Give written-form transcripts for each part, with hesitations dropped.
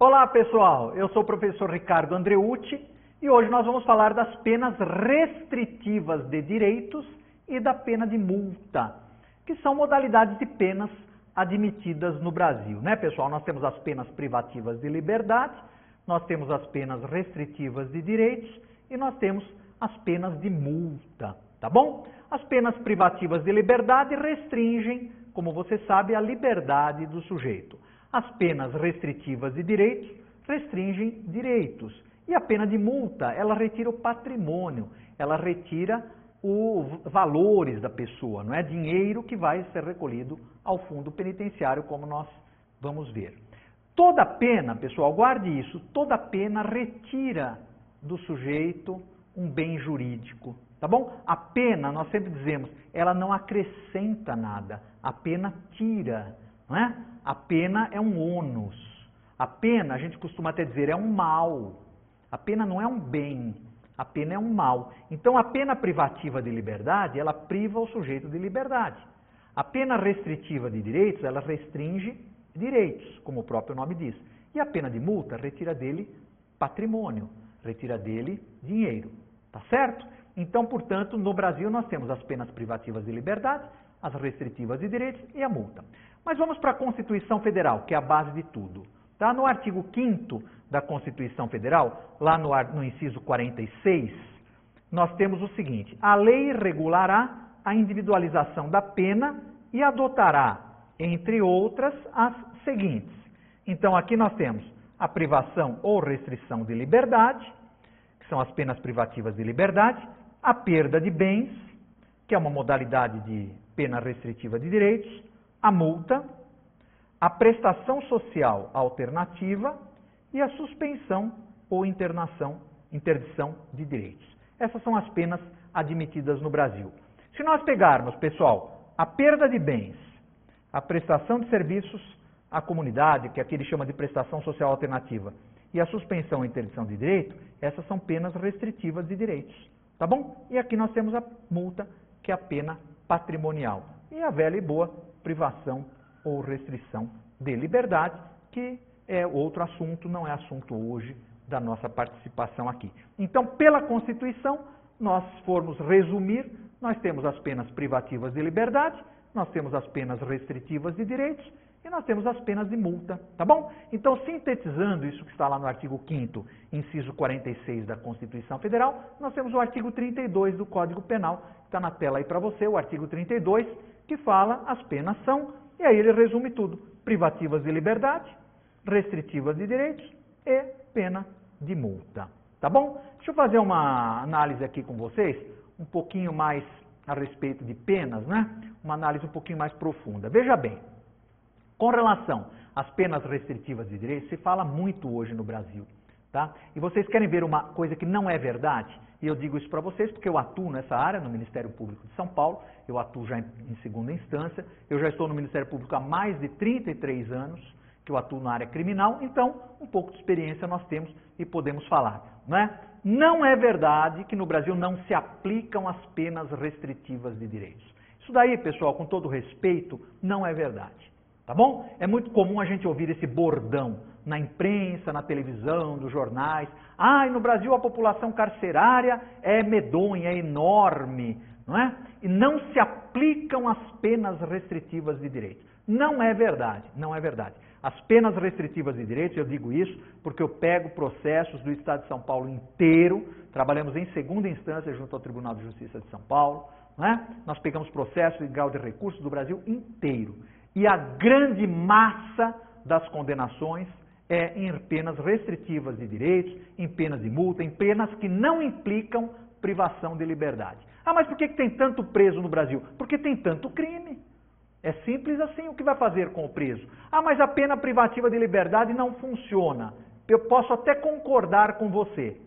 Olá pessoal, eu sou o professor Ricardo Andreucci e hoje nós vamos falar das penas restritivas de direitos e da pena de multa, que são modalidades de penas admitidas no Brasil, né pessoal? Nós temos as penas privativas de liberdade, nós temos as penas restritivas de direitos e nós temos as penas de multa, tá bom? As penas privativas de liberdade restringem, como você sabe, a liberdade do sujeito. As penas restritivas de direitos restringem direitos. E a pena de multa, ela retira o patrimônio, ela retira os valores da pessoa, não é dinheiro que vai ser recolhido ao fundo penitenciário, como nós vamos ver. Toda pena, pessoal, guarde isso, toda pena retira do sujeito um bem jurídico, tá bom? A pena, nós sempre dizemos, ela não acrescenta nada, a pena tira, não é? A pena é um ônus. A pena, a gente costuma até dizer, é um mal. A pena não é um bem, a pena é um mal. Então, a pena privativa de liberdade, ela priva o sujeito de liberdade. A pena restritiva de direitos, ela restringe direitos, como o próprio nome diz. E a pena de multa retira dele patrimônio, retira dele dinheiro. Tá certo? Então, portanto, no Brasil nós temos as penas privativas de liberdade, as restritivas de direitos e a multa. Mas vamos para a Constituição Federal, que é a base de tudo. Tá? No artigo 5º da Constituição Federal, lá no inciso 46, nós temos o seguinte: a lei regulará a individualização da pena e adotará, entre outras, as seguintes. Então, aqui nós temos a privação ou restrição de liberdade, que são as penas privativas de liberdade, a perda de bens, que é uma modalidade de pena restritiva de direitos, a multa, a prestação social alternativa e a suspensão ou interdição de direitos. Essas são as penas admitidas no Brasil. Se nós pegarmos, pessoal, a perda de bens, a prestação de serviços à comunidade, que aqui ele chama de prestação social alternativa, e a suspensão ou interdição de direito, essas são penas restritivas de direitos, tá bom? E aqui nós temos a multa, que é a pena patrimonial. E a velha e boa privação ou restrição de liberdade, que é outro assunto, não é assunto hoje da nossa participação aqui. Então, pela Constituição, nós formos resumir, nós temos as penas privativas de liberdade, nós temos as penas restritivas de direitos e nós temos as penas de multa, tá bom? Então, sintetizando isso que está lá no artigo 5º, inciso 46 da Constituição Federal, nós temos o artigo 32 do Código Penal, que está na tela aí para você, o artigo 32, que fala as penas são, e aí ele resume tudo, privativas de liberdade, restritivas de direitos e pena de multa, tá bom? Deixa eu fazer uma análise aqui com vocês, um pouquinho mais a respeito de penas, né? Uma análise um pouquinho mais profunda. Veja bem, com relação às penas restritivas de direitos, se fala muito hoje no Brasil, tá? E vocês querem ver uma coisa que não é verdade? E eu digo isso para vocês porque eu atuo nessa área, no Ministério Público de São Paulo, eu atuo já em segunda instância, eu já estou no Ministério Público há mais de 33 anos, que eu atuo na área criminal, então um pouco de experiência nós temos e podemos falar, não é? Não é verdade que no Brasil não se aplicam as penas restritivas de direitos. Isso daí, pessoal, com todo respeito, não é verdade. Tá bom? É muito comum a gente ouvir esse bordão na imprensa, na televisão, nos jornais. Ah, e no Brasil a população carcerária é medonha, é enorme, não é? E não se aplicam as penas restritivas de direitos. Não é verdade, não é verdade. As penas restritivas de direitos, eu digo isso porque eu pego processos do Estado de São Paulo inteiro, trabalhamos em segunda instância junto ao Tribunal de Justiça de São Paulo, não é? Nós pegamos processos de grau de recursos do Brasil inteiro. E a grande massa das condenações é em penas restritivas de direitos, em penas de multa, em penas que não implicam privação de liberdade. Ah, mas por que tem tanto preso no Brasil? Porque tem tanto crime. É simples assim. O que vai fazer com o preso? Ah, mas a pena privativa de liberdade não funciona. Eu posso até concordar com você.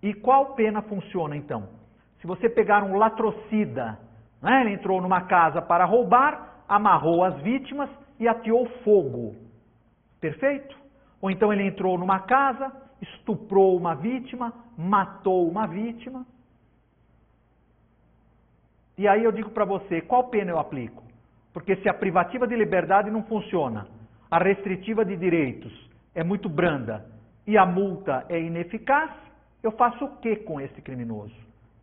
E qual pena funciona então? Se você pegar um latrocida, né? Ele entrou numa casa para roubar, amarrou as vítimas e ateou fogo. Perfeito? Ou então ele entrou numa casa, estuprou uma vítima, matou uma vítima. E aí eu digo para você, qual pena eu aplico? Porque se a privativa de liberdade não funciona, a restritiva de direitos é muito branda e a multa é ineficaz, eu faço o que com esse criminoso?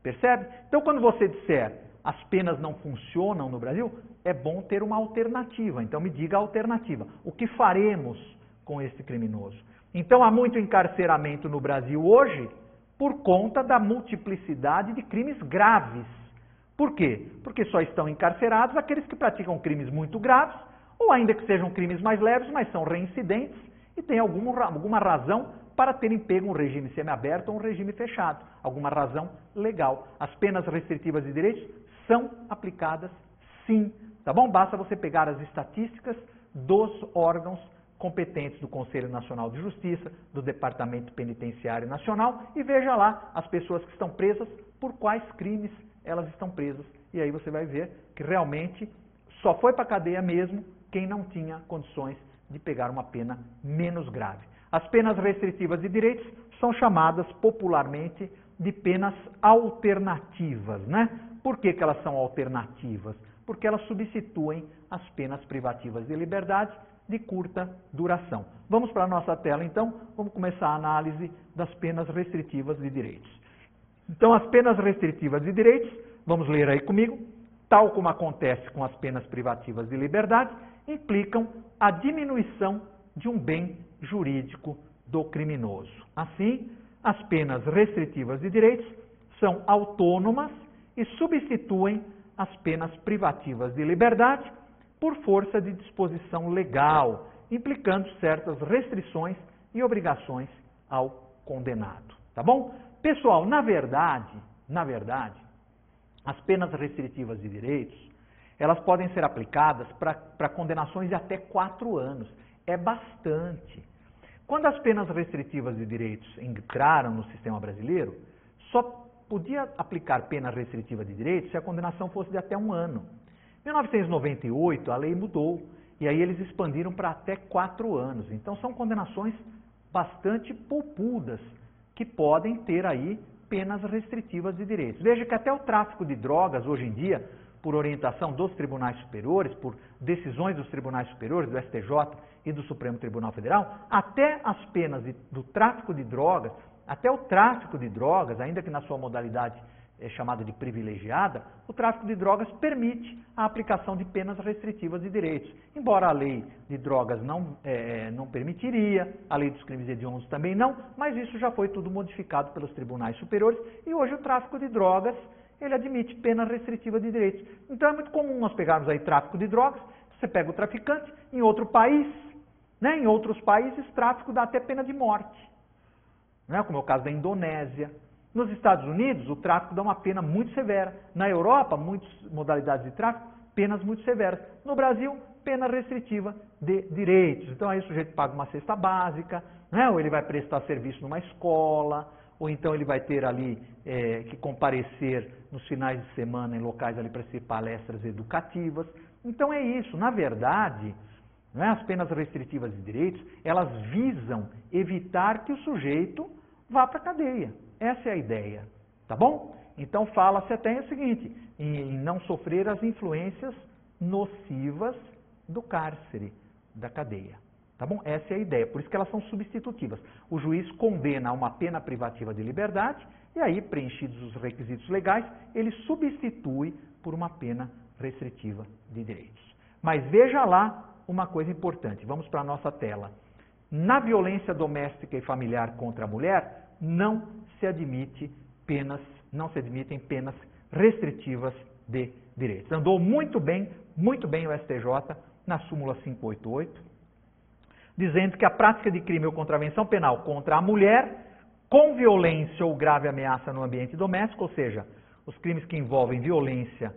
Percebe? Então, quando você disser as penas não funcionam no Brasil, é bom ter uma alternativa. Então, me diga a alternativa. O que faremos com esse criminoso? Então, há muito encarceramento no Brasil hoje por conta da multiplicidade de crimes graves. Por quê? Porque só estão encarcerados aqueles que praticam crimes muito graves, ou ainda que sejam crimes mais leves, mas são reincidentes e têm alguma razão para terem pego um regime semiaberto ou um regime fechado. Alguma razão legal. As penas restritivas de direitos são aplicadas sim, tá bom? Basta você pegar as estatísticas dos órgãos competentes do Conselho Nacional de Justiça, do Departamento Penitenciário Nacional e veja lá as pessoas que estão presas, por quais crimes elas estão presas. E aí você vai ver que realmente só foi para a cadeia mesmo quem não tinha condições de pegar uma pena menos grave. As penas restritivas de direitos são chamadas popularmente de penas alternativas, né? Por que que elas são alternativas? Porque elas substituem as penas privativas de liberdade de curta duração. Vamos para a nossa tela, então. Vamos começar a análise das penas restritivas de direitos. Então, as penas restritivas de direitos, vamos ler aí comigo, tal como acontece com as penas privativas de liberdade, implicam a diminuição de um bem jurídico do criminoso. Assim, as penas restritivas de direitos são autônomas e substituem as penas privativas de liberdade por força de disposição legal, implicando certas restrições e obrigações ao condenado. Tá bom? Pessoal, na verdade, as penas restritivas de direitos, elas podem ser aplicadas para condenações de até 4 anos. É bastante. Quando as penas restritivas de direitos entraram no sistema brasileiro, só podia aplicar pena restritiva de direitos se a condenação fosse de até 1 ano. Em 1998, a lei mudou e aí eles expandiram para até 4 anos. Então, são condenações bastante poupudas que podem ter aí penas restritivas de direitos. Veja que até o tráfico de drogas, hoje em dia, por orientação dos tribunais superiores, por decisões dos tribunais superiores, do STJ e do Supremo Tribunal Federal, até as penas do tráfico de drogas, até o tráfico de drogas, ainda que na sua modalidade chamada de privilegiada, o tráfico de drogas permite a aplicação de penas restritivas de direitos. Embora a lei de drogas não permitiria, a lei dos crimes hediondos também não, mas isso já foi tudo modificado pelos tribunais superiores e hoje o tráfico de drogas, ele admite pena restritiva de direitos. Então é muito comum nós pegarmos aí tráfico de drogas, você pega o traficante em outro país, né? Em outros países tráfico dá até pena de morte, né? Como é o caso da Indonésia. Nos Estados Unidos, o tráfico dá uma pena muito severa. Na Europa, muitas modalidades de tráfico, penas muito severas. No Brasil, pena restritiva de direitos. Então aí o sujeito paga uma cesta básica, né? Ou ele vai prestar serviço numa escola, ou então ele vai ter ali que comparecer nos finais de semana em locais ali para assistir palestras educativas. Então é isso. Na verdade, né, as penas restritivas de direitos, elas visam evitar que o sujeito vá para a cadeia. Essa é a ideia, tá bom? Então fala-se até o seguinte, em não sofrer as influências nocivas do cárcere, da cadeia. Tá bom? Essa é a ideia, por isso que elas são substitutivas. O juiz condena a uma pena privativa de liberdade e aí, preenchidos os requisitos legais, ele substitui por uma pena restritiva de direitos. Mas veja lá uma coisa importante, vamos para a nossa tela. Na violência doméstica e familiar contra a mulher, não se admitem penas restritivas de direitos. Andou muito bem o STJ na súmula 588, dizendo que a prática de crime ou contravenção penal contra a mulher com violência ou grave ameaça no ambiente doméstico, ou seja, os crimes que envolvem violência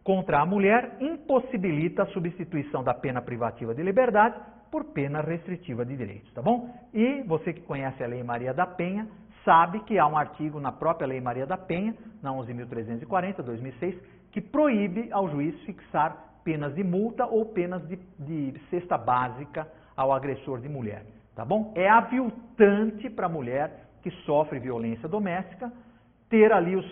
contra a mulher, impossibilita a substituição da pena privativa de liberdade por pena restritiva de direitos, tá bom? E você que conhece a Lei Maria da Penha, sabe que há um artigo na própria Lei Maria da Penha, na 11.340, 2006, que proíbe ao juiz fixar penas de multa ou penas de cesta básica ao agressor de mulher, tá bom? É aviltante para a mulher que sofre violência doméstica ter ali o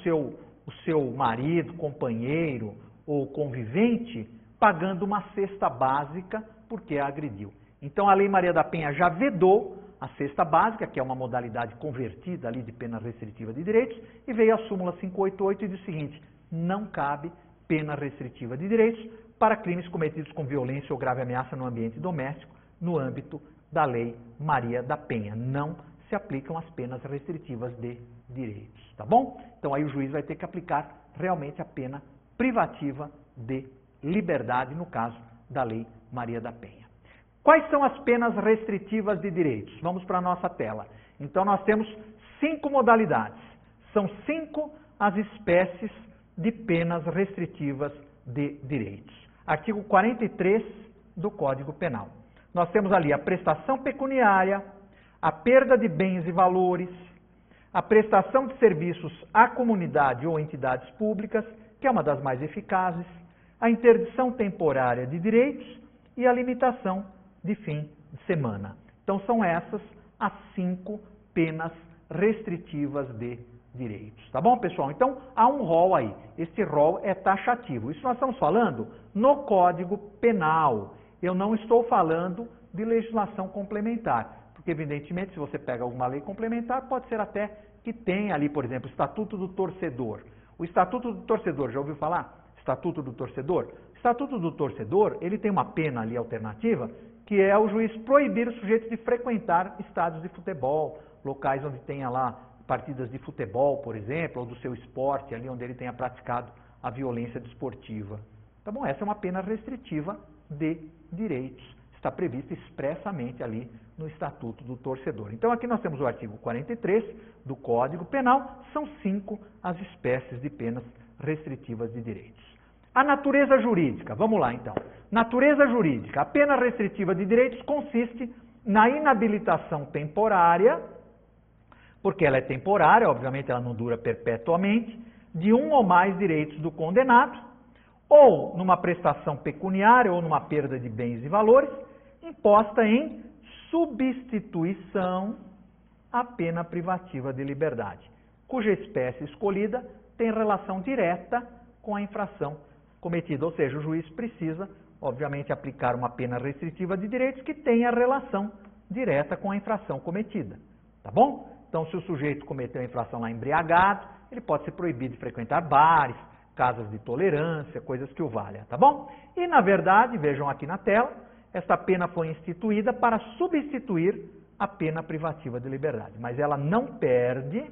seu marido, companheiro ou convivente pagando uma cesta básica porque a agrediu. Então, a Lei Maria da Penha já vedou a cesta básica, que é uma modalidade convertida ali de pena restritiva de direitos, e veio a súmula 588 e diz o seguinte: não cabe pena restritiva de direitos para crimes cometidos com violência ou grave ameaça no ambiente doméstico, no âmbito da Lei Maria da Penha. Não se aplicam as penas restritivas de direitos, tá bom? Então, aí o juiz vai ter que aplicar realmente a pena privativa de liberdade, no caso da Lei Maria da Penha. Quais são as penas restritivas de direitos? Vamos para a nossa tela. Então, nós temos 5 modalidades. São 5 as espécies de penas restritivas de direitos. Artigo 43 do Código Penal. Nós temos ali a prestação pecuniária, a perda de bens e valores, a prestação de serviços à comunidade ou entidades públicas, que é uma das mais eficazes, a interdição temporária de direitos e a limitação de fim de semana. Então, são essas as 5 penas restritivas de direitos. Tá bom, pessoal? Então, há um rol aí. Este rol é taxativo. Isso nós estamos falando no Código Penal. Eu não estou falando de legislação complementar, porque, evidentemente, se você pega alguma lei complementar, pode ser até que tenha ali, por exemplo, o Estatuto do Torcedor. O Estatuto do Torcedor, já ouviu falar? Estatuto do Torcedor? O Estatuto do Torcedor, ele tem uma pena ali alternativa, que é o juiz proibir o sujeito de frequentar estádios de futebol, locais onde tenha lá partidas de futebol, por exemplo, ou do seu esporte, ali onde ele tenha praticado a violência desportiva. Tá bom? Essa é uma pena restritiva de direitos. Está prevista expressamente ali no Estatuto do Torcedor. Então, aqui nós temos o artigo 43 do Código Penal, são 5 as espécies de penas restritivas de direitos. A natureza jurídica, vamos lá então. Natureza jurídica, a pena restritiva de direitos consiste na inabilitação temporária, porque ela é temporária, obviamente ela não dura perpetuamente, de um ou mais direitos do condenado, ou numa prestação pecuniária ou numa perda de bens e valores, imposta em substituição à pena privativa de liberdade, cuja espécie escolhida tem relação direta com a infração cometida. Ou seja, o juiz precisa, obviamente, aplicar uma pena restritiva de direitos que tenha relação direta com a infração cometida. Tá bom? Então, se o sujeito cometeu a infração lá embriagado, ele pode ser proibido de frequentar bares, casas de tolerância, coisas que o valha, tá bom? E, na verdade, vejam aqui na tela, esta pena foi instituída para substituir a pena privativa de liberdade. Mas ela não perde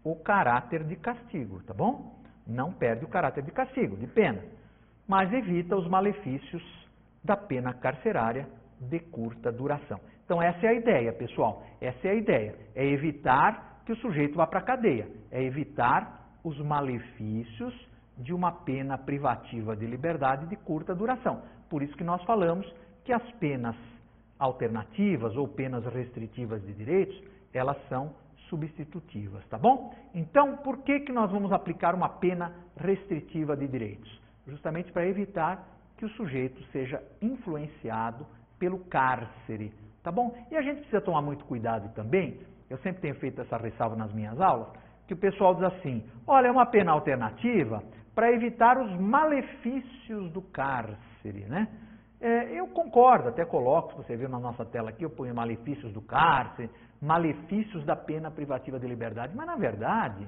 o caráter de castigo, tá bom? Não perde o caráter de castigo, de pena. Mas evita os malefícios da pena carcerária de curta duração. Então, essa é a ideia, pessoal. Essa é a ideia. É evitar que o sujeito vá para a cadeia. É evitar os malefícios de uma pena privativa de liberdade de curta duração. Por isso que nós falamos que as penas alternativas ou penas restritivas de direitos, elas são substitutivas, tá bom? Então, por que nós vamos aplicar uma pena restritiva de direitos? Justamente para evitar que o sujeito seja influenciado pelo cárcere, tá bom? E a gente precisa tomar muito cuidado também, eu sempre tenho feito essa ressalva nas minhas aulas, que o pessoal diz assim, olha, é uma pena alternativa para evitar os malefícios do cárcere, né? Eu concordo, até coloco, se você viu na nossa tela aqui, eu ponho malefícios do cárcere, malefícios da pena privativa de liberdade, mas na verdade,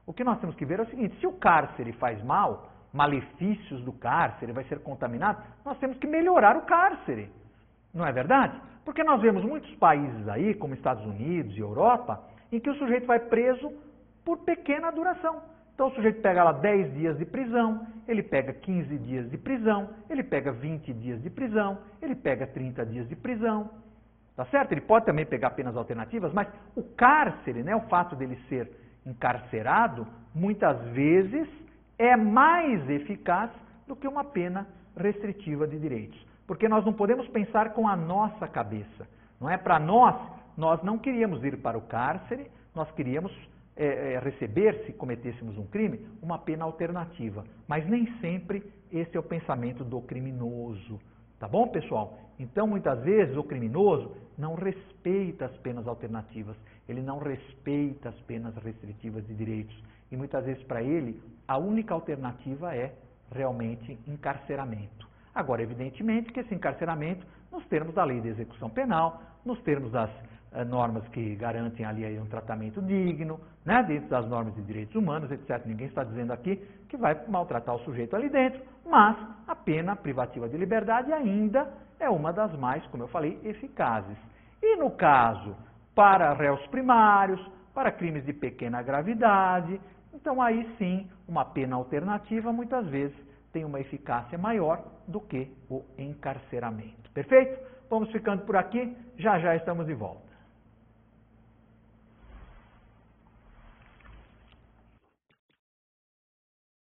o que nós temos que ver é o seguinte, se o cárcere faz mal, malefícios do cárcere, vai ser contaminado, nós temos que melhorar o cárcere, não é verdade? Porque nós vemos muitos países aí, como Estados Unidos e Europa, em que o sujeito vai preso por pequena duração. Então o sujeito pega lá 10 dias de prisão, ele pega 15 dias de prisão, ele pega 20 dias de prisão, ele pega 30 dias de prisão, tá certo? Ele pode também pegar penas alternativas, mas o cárcere, né, o fato dele ser encarcerado, muitas vezes é mais eficaz do que uma pena restritiva de direitos. Porque nós não podemos pensar com a nossa cabeça. Não é para nós não queríamos ir para o cárcere, nós queríamos receber, se cometêssemos um crime, uma pena alternativa. Mas nem sempre esse é o pensamento do criminoso. Tá bom, pessoal? Então, muitas vezes, o criminoso não respeita as penas alternativas, ele não respeita as penas restritivas de direitos. E muitas vezes, para ele, a única alternativa é realmente encarceramento. Agora, evidentemente que esse encarceramento, nos termos da lei de execução penal, nos termos das normas que garantem ali aí um tratamento digno, né, dentro das normas de direitos humanos, etc. Ninguém está dizendo aqui que vai maltratar o sujeito ali dentro, mas a pena privativa de liberdade ainda é uma das mais, como eu falei, eficazes. E no caso, para réus primários, para crimes de pequena gravidade, então aí sim, uma pena alternativa muitas vezes tem uma eficácia maior do que o encarceramento. Perfeito? Vamos ficando por aqui, já já estamos de volta.